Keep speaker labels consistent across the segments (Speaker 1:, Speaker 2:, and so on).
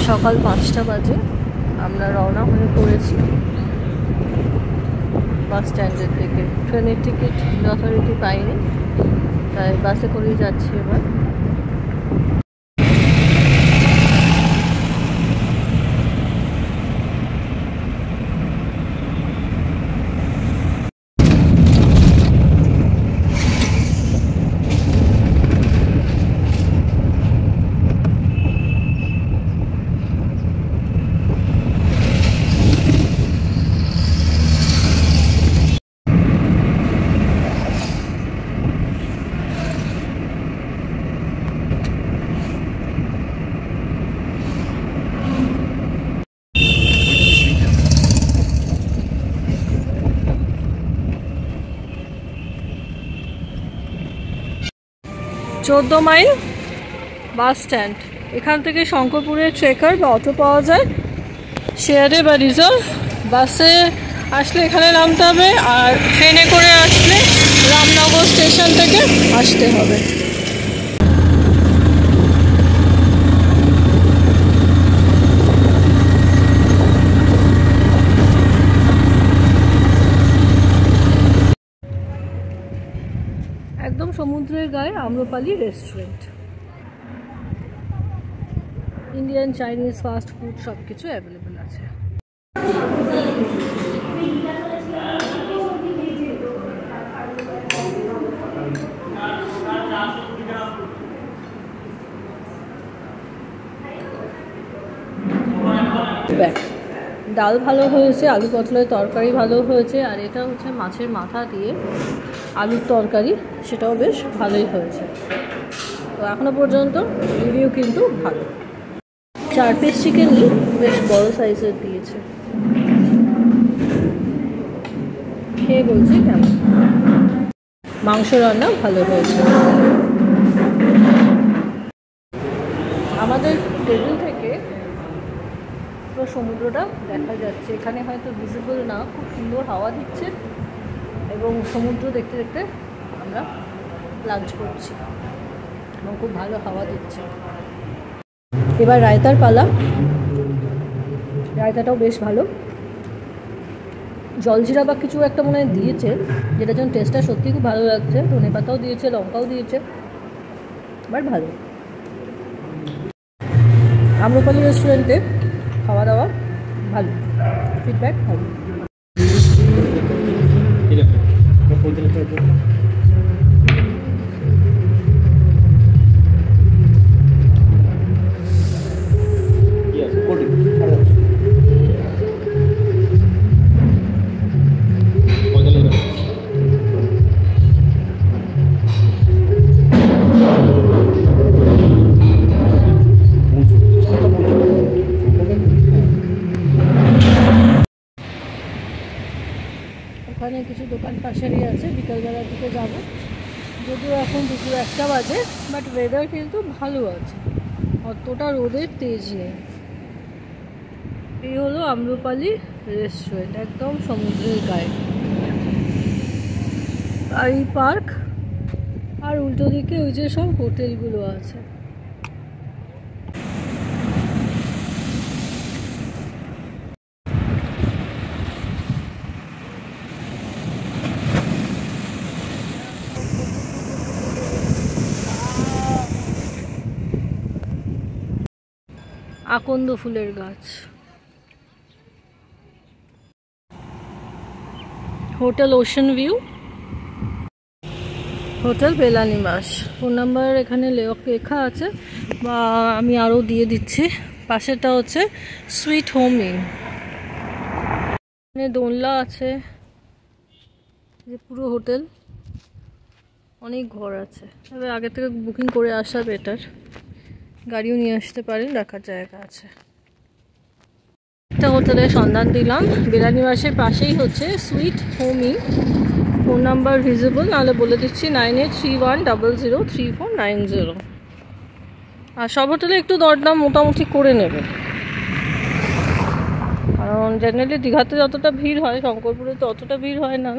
Speaker 1: সকাল 5টা বাজে আমরা রওনা হয়ে পড়েছি বাস স্ট্যান্ডের দিকে। ট্রেনের টিকিট যথারীতি পাইনি, তাই বাসে করেই যাচ্ছি এবার। চোদ্দ মাইল বাস স্ট্যান্ড। এখান থেকে শঙ্করপুরের ট্রেকার বা অটো পাওয়া যায়, শেয়ারে বা রিজার্ভ। বাসে আসলে এখানে নামতে হবে, আর ট্রেনে করে আসলে রামনগর স্টেশন থেকে আসতে হবে। একদম সমুদ্রের গায়ে Amrapali restaurant. Indian, Chinese, fast food সব কিছু অ্যাভেলেবেল আছে। ডাল ভালো হয়েছে, আলু পটলের তরকারি ভালো হয়েছে, আর এটা হচ্ছে মাছের মাথা দিয়ে আলুর তরকারি, সেটাও বেশ ভালোই হয়েছে। তো এখনো পর্যন্ত রিভিউ কিন্তু ভালো। 4 পিস চিকেন বেশ বড় সাইজের দিয়েছে। খেয়ে বলছি কেমন। মাংস রান্না ভালো হয়েছে। আমাদের টেবিল থেকে পুরো সমুদ্রটা দেখা যাচ্ছে। এখানে হয়তো ভিজিবল না, খুব সুন্দর হাওয়া দিচ্ছে এবং সমুদ্র দেখতে দেখতে আমরা লাঞ্চ করছি এবং খুব ভালো হাওয়া দিচ্ছে। এবার রায়তার পালা। রায়তাটাও বেশ ভালো। জলজিরা বা কিছু একটা মনে হয় দিয়েছে, যেটার জন্য টেস্টটা সত্যি খুব ভালো লাগছে। ধনে পাতাও দিয়েছে, লঙ্কাও দিয়েছে, বাট ভালো। আম্রপালি রেস্টুরেন্টে খাওয়া দাওয়া ভালো, ফিডব্যাক ভালো। ওখানে কিছু দোকান পাশেরই আছে, বিকালবেলার দিকে যাবো। যদিও এখন দুপুর 1টা বাজে, বাট ওয়েদার কিন্তু ভালো আছে, অতটা রোদের তেজ নেই। এই হলো আম্রপালি রেস্টুরেন্ট, একদম সমুদ্রের গায়ে। আর এই পার্ক, আর উল্টো দিকে ওই যে সব হোটেলগুলো আছে। আকন্দ ফুলের গাছ। হোটেল ওশান ভিউ, হোটেল বেলা নিবাস। ফোন নাম্বার এখানে লেখা আছে, বা আমি আরও দিয়ে দিচ্ছি। পাশেটা হচ্ছে সুইট হোম ইন। এখানে দোলনা আছে, যে পুরো হোটেল, অনেক ঘর আছে। তবে আগে থেকে বুকিং করে আসা বেটার। গাড়িও নিয়ে আসতে পারেন, রাখার জায়গা আছে। একটা হোটেলের সন্ধান দিলাম, বেলা নিবাসের পাশেই হচ্ছে sweet home in. Phone number visible, নাহলে বলে দিচ্ছি 9831003490। আর সব হোটেলে একটু দরদাম মোটামুটি করে নেবে, কারণ জেনারেলি দীঘাতে যতটা ভিড় হয় শঙ্করপুরে তো অতটা ভিড় হয় না,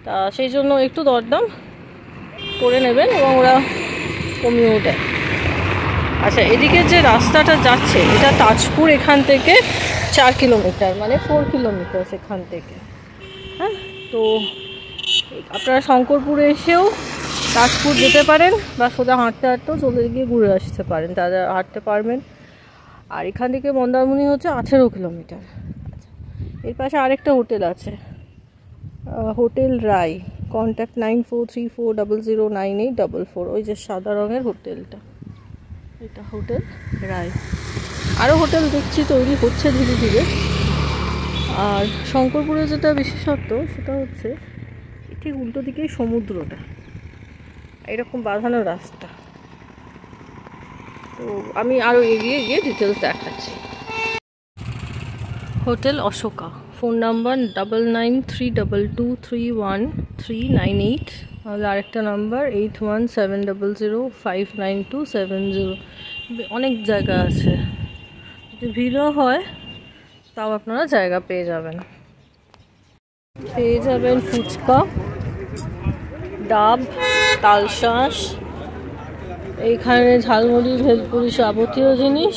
Speaker 1: তা সেই জন্য একটু দরদাম করে নেবেন এবং ওরা কমিয়েও দেয়। আচ্ছা, এদিকে যে রাস্তাটা যাচ্ছে এটা তাজপুর এখান থেকে 4 কিলোমিটার, মানে 4 কিলোমিটার এখান থেকে। হ্যাঁ, তো আপনারা শঙ্করপুরে এসেও তাজপুর যেতে পারেন, বা সোজা হাঁটতে হাঁটতেও চলে গিয়ে ঘুরে আসতে পারেন, তারা হাঁটতে পারবেন। আর এখান থেকে মন্দারমণি হচ্ছে 18 কিলোমিটার। আচ্ছা, এর পাশে আরেকটা হোটেল আছে, হোটেল রায়। কন্ট্যাক্ট 9434009844। ওই যে সাদা রঙের হোটেলটা, এটা হোটেল রায়। আরও হোটেল দেখছি তৈরি হচ্ছে ধীরে ধীরে। আর শঙ্করপুরে যেটা বিশেষত্ব সেটা হচ্ছে ঠিক উল্টো দিকেই সমুদ্রটা, এরকম বাঁধানো রাস্তা। তো আমি আরও এগিয়ে গিয়ে ডিটেলস দেখাচ্ছি। হোটেল অশোকা, ফোন নাম্বার 9932231398, তাহলে আরেকটা নাম্বার 8170059270। অনেক জায়গা আছে, যদি ভিড়ও হয় তাও আপনারা জায়গা পেয়ে যাবেন। ফুচকা, ডাব, তালশাঁস, এইখানে ঝালমুড়ি, ভেলপুরি, যাবতীয় জিনিস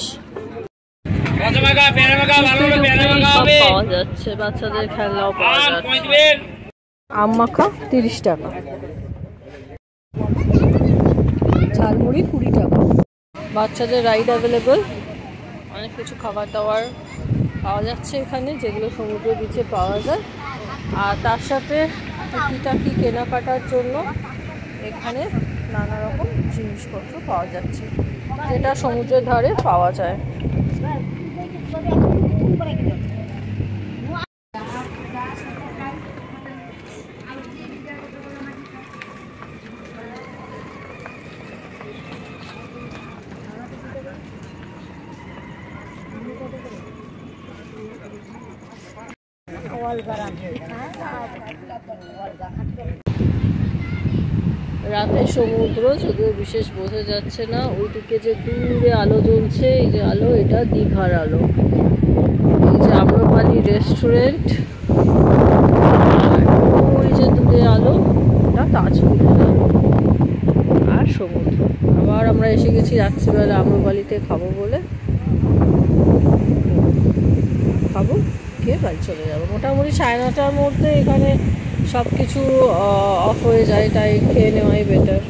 Speaker 1: পাওয়া যাচ্ছে। বাচ্চাদের খেলনাও পাওয়া যাচ্ছে। আম মাখা 30 টাকা, ঝালমুড়ি 20 টাকা। বাচ্চাদের রাইড অ্যাভেলেবল, অনেক কিছু খাবার দাবার পাওয়া যাচ্ছে এখানে, যেগুলো সমুদ্র বিচে পাওয়া যায়। আর তার সাথে টুকিটাকি কেনাকাটার জন্য এখানে নানা রকম জিনিসপত্র পাওয়া যাচ্ছে, যেটা সমুদ্রের ধারে পাওয়া যায়। রাতে সমুদ্র যদিও বিশেষ বোঝা যাচ্ছে না, ওইদিকে যে দূরে আলো জ্বলছে, এই যে আলো, এটা দীঘার আলো। এই যে আম্রপালি রেস্টুরেন্ট, ওই যে দূরে আলো, এটা তাজপুরের আলো আর সমুদ্র। আবার আমরা এসে গেছি রাত্রিবেলা আম্রপালিতে খাবো বলে, খাবো খেয়ে বাড়ি চলে যাবো। মোটামুটি 9:30টার মধ্যে এখানে সব কিছু অফ হয়ে যায়, তাই খেয়ে নেওয়াই বেটার।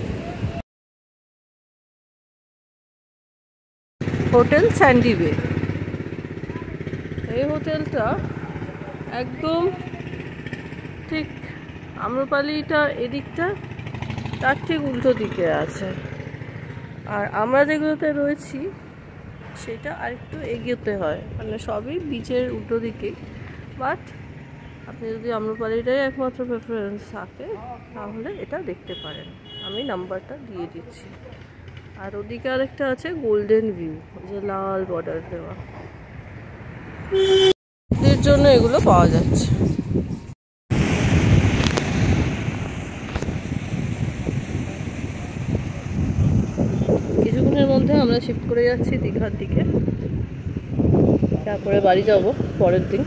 Speaker 1: হোটেল স্যান্ডি বে, এই হোটেলটা একদম ঠিক আম্রপালিটা এদিকটা তার ঠিক উল্টো দিকে আছে। আর আমরা যেগুলোতে রয়েছি সেটা আরেকটু এগিয়েতে হয়, মানে সবই বিচের উল্টো দিকে। বাট আপনি যদি আম্রপালিটাই একমাত্র প্রেফারেন্স থাকে তাহলে এটা দেখতে পারেন, আমি নাম্বারটা দিয়ে দিচ্ছি। আর ওদিকে আরেকটা আছে গোল্ডেন ভিউ, যে লাল বর্ডার দেওয়া, এর জন্য এগুলো পাওয়া যাচ্ছে। কিছুক্ষণের মধ্যে আমরা শিফট করে যাচ্ছি দীঘার দিকে, তারপরে বাড়ি যাব পরের দিন।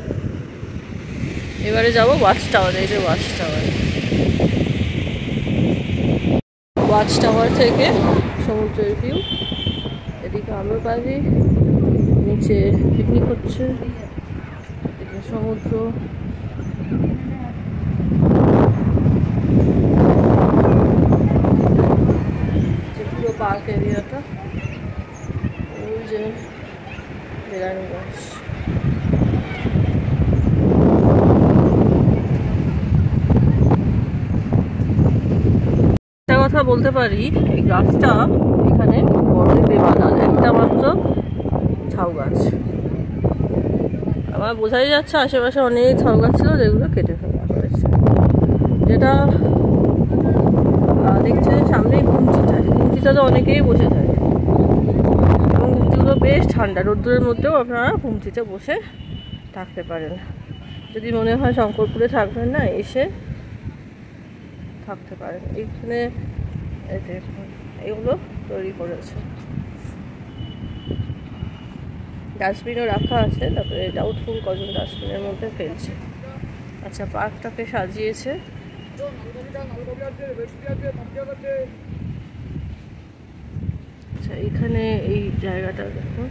Speaker 1: এবারে যাব ওয়াচ টাওয়ার। এই যে ওয়াচ টাওয়ার, ওয়াচ টাওয়ার থেকে সমুদ্রের ভিউ, এদিকে আম্রপালি, নিচে পিকনিক হচ্ছে, এদিকে সমুদ্র। পুরো পার্ক এরিয়াটা, ওই যে বেড়ানি গাছ। একটা কথা বলতে পারি, এই গাছটা এখানে বড়দিনে বানান, একটা মাত্র ঝাউ গাছ। আমার বোঝাই যাচ্ছে আশেপাশে অনেক ঝাউ গাছ ছিল, যেগুলো কেটে ফেলা হয়েছে। যেটা দেখছে সামনেই ঘুমচিটা তো অনেকেই বসে থাকে, এবং ঘুমচিগুলো বেশ ঠান্ডা, রোদ্দুরের মধ্যেও আপনারা ঘুমচিতে বসে থাকতে পারেন। যদি মনে হয় শঙ্করপুরে থাকবেন না, এসে থাকতে পারেন। এখানে দেখুন এগুলো তৈরি করেছে, ডাস্টবিনও রাখা আছে, তারপরে ডাউটফুল কজন ডাস্টবিনের মধ্যে ফেলছে। আচ্ছা, পার্কটাকে সাজিয়েছে, এখানে এই জায়গাটা দেখো,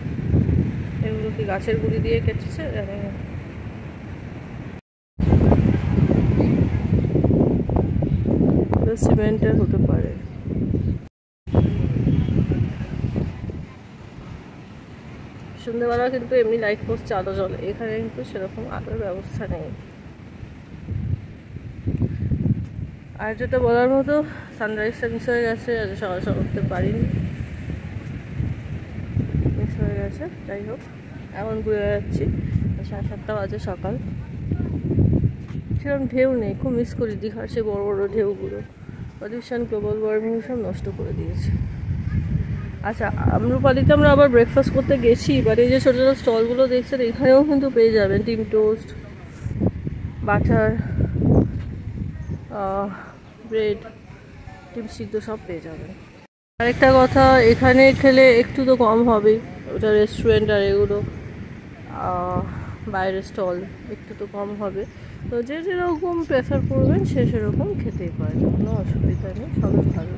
Speaker 1: এগুলো কি গাছের গুঁড়ি দিয়ে কেটেছে জানি না। সিমেন্টের হতে পারে। সন্ধ্যেবেলা কিন্তু এমনি লাইট পোস্ট আলো জ্বলে, এখানে কিন্তু সেরকম আলোর ব্যবস্থা নেই। আর যেটা বলার মতো, সানরাইজটা মিস হয়ে গেছে, আজ সকাল সকাল উঠতে পারিনি, মিস হয়ে গেছে। যাই হোক, এখন ঘুরে যাচ্ছি, 7:30 বাজে সকাল। সেরকম ঢেউ নেই, খুব মিস করি দীঘার সে বড় বড় ঢেউগুলো। পলিউশন, গ্লোবাল ওয়ার্মিং সব নষ্ট করে দিয়েছে। আচ্ছা, আম্রপালিতে আমরা আবার ব্রেকফাস্ট করতে গেছি, বাট এই যে ছোটো ছোটো স্টলগুলো দেখছেন, এখানেও কিন্তু পেয়ে যাবেন ডিম টোস্ট, বাটার, ব্রেড, ডিম সিদ্ধ সব পেয়ে যাবেন। আরেকটা কথা, এখানে খেলে একটু তো কম হবেই, ওটা রেস্টুরেন্ট আর এগুলো বাইরের স্টল, একটু তো কম হবে। তো যে যেরকম প্রেফার করবেন সে সেরকম খেতেই পারেন, কোনো অসুবিধা নেই, সবই ভালো।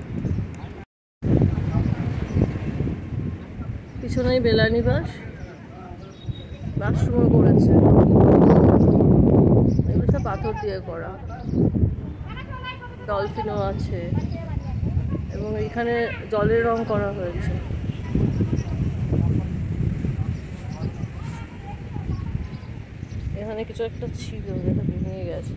Speaker 1: পিছনেই বেলানি বাস, বাথরুমও করেছে, এগুলো সব পাথর দিয়ে করা। ডলফিনও আছে এবং এখানে জলের রং করা হয়েছে। এখানে কিছু একটা ছিল যেটা ভেঙে গেছে।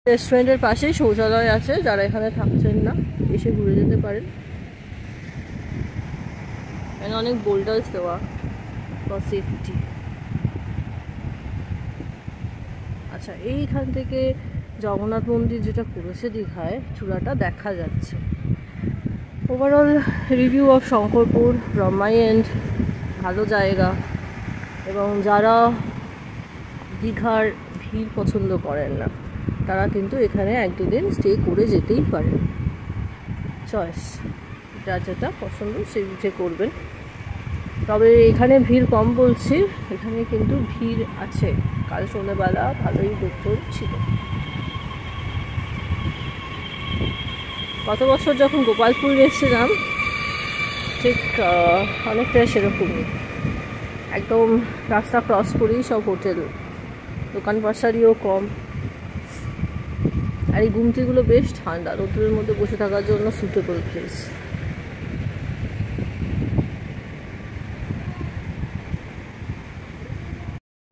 Speaker 1: রেস্টুরেন্টের পাশেই শৌচালয় আছে, যারা এখানে থাকছেন না এসে ঘুরে যেতে পারেন। এখানে অনেক বোল্ডার্স দেওয়া ফর সেফটি। আচ্ছা, এইখান থেকে জগন্নাথ মন্দির যেটা করেছে দীঘায়, চূড়াটা দেখা যাচ্ছে। ওভারঅল রিভিউ অফ শঙ্করপুর ব্রহ্মাই এন্ড, ভালো জায়গা। এবং যারা দীঘার ভিড় পছন্দ করেন না, তারা কিন্তু এখানে 1-2 দিন স্টে করে যেতেই পারেন। চয়েস, যার যেটা পছন্দ সেই বুঝে করবেন। তবে এখানে ভিড় কম বলছি, এখানে কিন্তু ভিড় আছে। কাল সন্ধ্যেবেলা ভালোই লোকজন ছিল। গত বছর যখন গোপালপুর এসেছিলাম, ঠিক অনেকটা সেরকমই, একদম রাস্তা ক্রস করেই সব হোটেল, দোকান পাশারিও কম। আর এই গুমটিগুলো বেশ ঠান্ডা, রোদ্রের মধ্যে বসে থাকার জন্য সুটেবল প্লেস।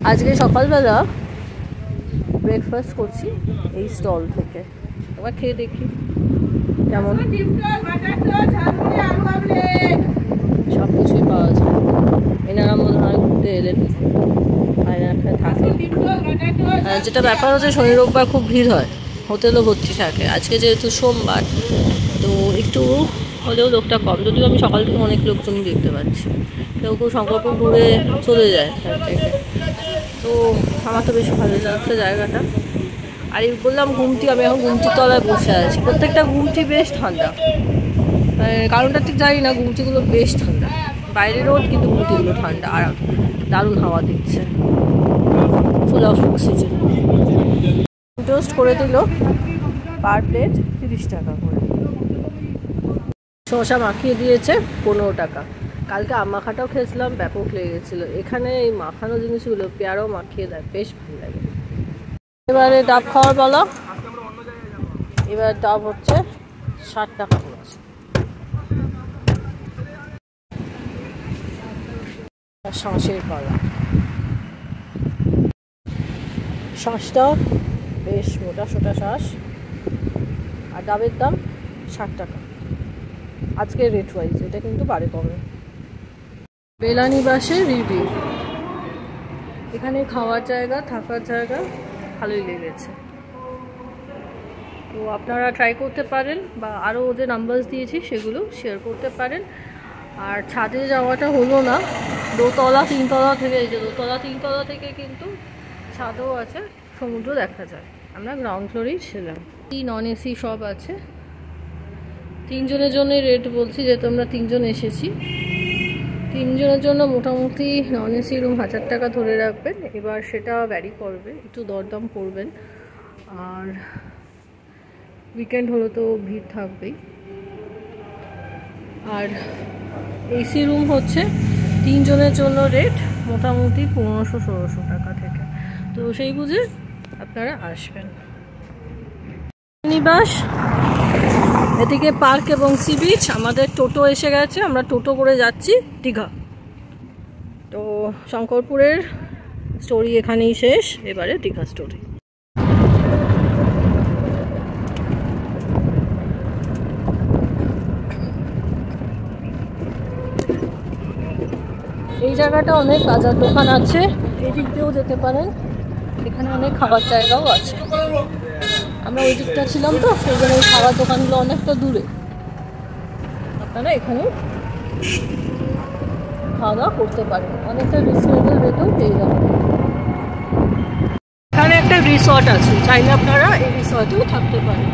Speaker 1: আজকে সকালবেলা ব্রেকফাস্ট করছি এই স্টল থেকে, এবার খেয়ে দেখি কেমন। সব কিছুই পাওয়া যায়। এনারা মনে হয় ঘুরতে এলেন আর এখানে থাকে। যেটা ব্যাপার হচ্ছে, শনি রোববার খুব ভিড় হয়, হোটেলও ভর্তি থাকে। আজকে যেহেতু সোমবার, তো একটু হলেও লোকটা কম, যদিও আমি সকাল থেকে অনেক লোকজনই দেখতে পাচ্ছি। কেউ কেউ শঙ্করপুর ঘুরে চলে যায় তার থেকে। তো আমার তো বেশ ভালো লাগছে জায়গাটা। আর এই বললাম ঘুমটি, আমি এখন ঘুমটির তলায় বসে আছি। প্রত্যেকটা ঘুমটি বেশ ঠান্ডা, কারণটা ঠিক জানি না, ঘুমটিগুলো বেশ ঠান্ডা। বাইরে রোদ, কিন্তু ঘুমটিগুলো ঠান্ডা, আর দারুণ হাওয়া দিচ্ছে, ফুল অফ অক্সিজেন। টোস্ট করে দিল পার প্লেট 30 টাকা করে। শসা মাখিয়ে দিয়েছে 15 টাকা। কালকে আম মাখাটাও খেয়েছিলাম, ব্যাপক লেগেছিলো। এখানে এই মাখানো জিনিসগুলো পেয়ারাও মাখিয়ে দেয়, বেশ ভালো লাগে। এবারে ডাব খাওয়ার বলো। এবার ডাব হচ্ছে 60 টাকা পড়ছে। শাঁসের কলা, শাঁসটা বেশ মোটা সোটা শাঁস, আর ডাবের দাম 60 টাকা আজকে রেট ওয়াইজ। এটা কিন্তু বাড়ে কমে। বেলানি বাসের রিভিউ, এখানে খাওয়ার জায়গা, থাকার জায়গা ভালোই লেগেছে। তো আপনারা ট্রাই করতে পারেন, বা আরও যে নাম্বার দিয়েছি সেগুলো শেয়ার করতে পারেন। আর ছাদে যাওয়াটা হলো না, দোতলা 3তলা থেকে, এই যে দোতলা 3তলা থেকে কিন্তু ছাদও আছে, সমুদ্র দেখা যায়। আমরা গ্রাউন্ড ফ্লোরেই ছিলাম। নন এসি সব আছে। 3 জনের জন্য রেট বলছি, যেহেতু আমরা 3 জন এসেছি। তিনজনের জন্য মোটামুটি নন এসি রুম 1000 টাকা ধরে রাখবেন। এবার সেটা ভ্যারি করবে, একটু দরদাম করবেন। আর উইকেন্ড হলো তো ভিড় থাকবেই। আর এসি রুম হচ্ছে তিনজনের জন্য রেট মোটামুটি 1500-1600 টাকা থেকে। তো সেই বুঝে আপনারা আসবেন। নিবাস, এদিকে পার্ক এবং সি বিচ। আমাদের টোটো এসে গেছে, আমরা টোটো করে যাচ্ছি দীঘা। তো শঙ্করপুরের স্টোরি এখানেই শেষ, এবারে দীঘা স্টোরি। এই জায়গাটা অনেক বাজার দোকান আছে, এই দিক দিয়েও যেতে পারেন। এখানে অনেক খাবার জায়গাও আছে। আমরা ওই দিকটা ছিলাম তো, সেই জন্য এই খাবার দোকানগুলো অনেকটা দূরে। আপনারা এখানে খাওয়া দাওয়া করতে পারেন, অনেকটা রিজনেবল রেটেও পেয়ে যাবেন। এখানে একটা রিসর্ট আছে, চাইলে আপনারা এই রিসর্টেও থাকতে পারেন।